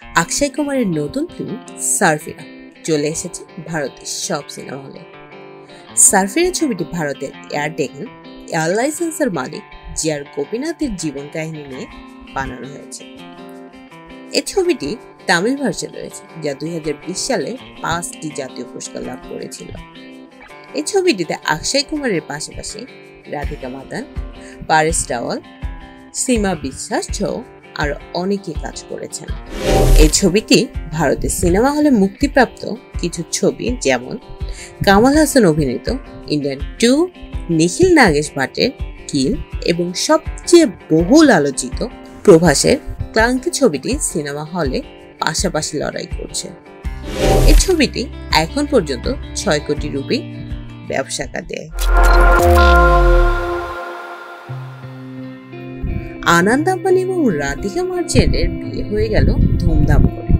অক্ষয় কুমারের নতুন ফিল্ম সারফিরা চলে এসেছে ভারতের সব সিনেমা হলে। সারফিরা ছবিটি ভারতের এয়ারটেকন এয়ার লাইসেন্সের মালিক জিআর গোপীনাথের জীবন কাহিনী নিয়ে বানানো হয়েছে। এই ছবিটি তামিল ভার্সন রয়েছে, যা 2020 সালে 5টি জাতীয় পুরস্কার লাভ করেছিল। এই ছবিটিতে অক্ষয় কুমারের পাশাপাশি রাধিকা মাদান, পারেশ রাওয়াল, সীমা বিশ্বাস সহ আরো অনেকে কাজ করেছেন। এই ছবিটি ভারতের সিনেমা হলে মুক্তিপ্রাপ্ত কিছু ছবি যেমন কামাল হাসান অভিনীত ইন্ডিয়ান 2, নিখিল নাগেশ ভাটের কিল এবং সবচেয়ে বহুল আলোচিত প্রভাসের ক্লান্তি ছবিটি সিনেমা হলে পাশাপাশি লড়াই করছে। এই ছবিটি এখন পর্যন্ত 6 কোটি রুপি ব্যবসা দেয়। আনন্দ আম্বানি এবং রাধিকা মার্চেন্টের বিয়ে হয়ে গেল ধুমধাম করে।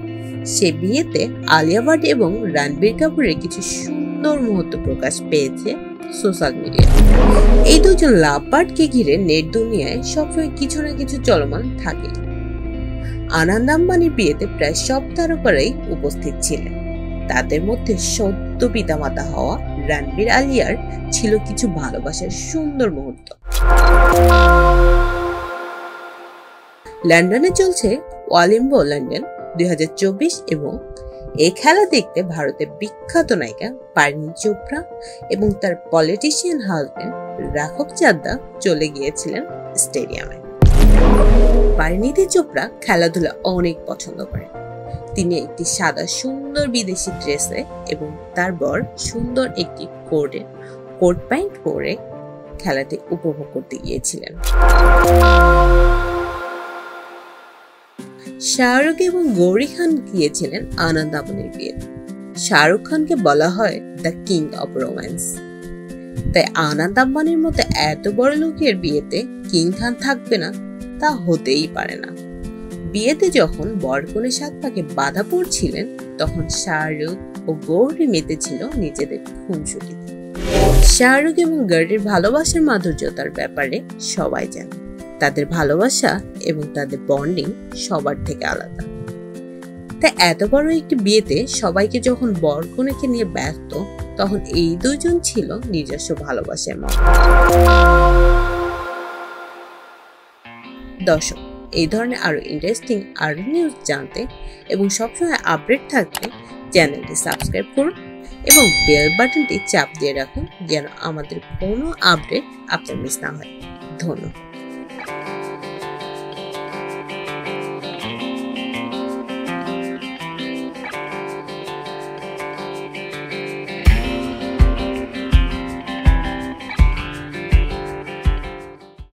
সে বিয়েতে আলিয়া ভাট এবং রণবীর কাপুরের কিছু সুন্দর মুহূর্ত প্রকাশ পেয়েছে সোশ্যাল মিডিয়ায়। এই দুজন লাভ বার্ডকে ঘিরে নেট দুনিয়ায় সবসময় কিছু না কিছু চলমান থাকে। আনন্দ আম্বানির বিয়েতে প্রায় সব তারকারাই উপস্থিত ছিলেন। তাদের মধ্যে সদ্য পিতামাতা হওয়া রণবীর আলিয়ার ছিল কিছু ভালোবাসার সুন্দর মুহূর্ত। লন্ডনে চলছে ওয়ালিম্বো লন্ডন 2024 এবং এই খেলা দেখতে ভারতের বিখ্যাত নায়িকা পারিণী চোপড়া এবং তার পলিটিশিয়ান হাজবেন্ড রাঘব চাদ্দা চলে গিয়েছিলেন স্টেডিয়ামে। পারিণীতি চোপড়া খেলাধুলা অনেক পছন্দ করেন। তিনি একটি সাদা সুন্দর বিদেশি ড্রেসে এবং তার বর সুন্দর একটি কোট প্যান্ট পরে খেলাটি উপভোগ করতে গিয়েছিলেন। শাহরুখ এবং গৌরী খান গিয়েছিলেন আনন্দ আম্বানির বিয়েতে। শাহরুখ খানকে বলা হয় দ্য কিং অফ রোম্যান্স। তাই আনন্দ আম্বানির মতো এত বড় লোকের বিয়েতে কিং খান থাকবে না তা হতেই পারে না। বিয়েতে যখন বরকনের সাত পাকে বাধা পড়ছিলেন তখন শাহরুখ ও গৌরী মেতেছিল নিজেদের খুনসুটিতে। শাহরুখ এবং গৌরীর ভালোবাসার মাধুর্যতার ব্যাপারে সবাই জানে। তাদের ভালোবাসা এবং তাদের বন্ডিং সবার থেকে আলাদা। তাই এত বড় একটি বিয়েতে সবাইকে যখন বরকনেকে নিয়ে ব্যস্ত, তখন এই দুজন ছিল নিজস্ব ভালোবাসার মতো। দর্শক, এই ধরনের আরো ইন্টারেস্টিং আরো নিউজ জানতে এবং সবসময় আপডেট থাকতে চ্যানেলটি সাবস্ক্রাইব করুন এবং বেল বাটনটি চাপ দিয়ে রাখুন যেন আমাদের কোনো আপডেট আপনার মিস না হয়। ধন্যবাদ।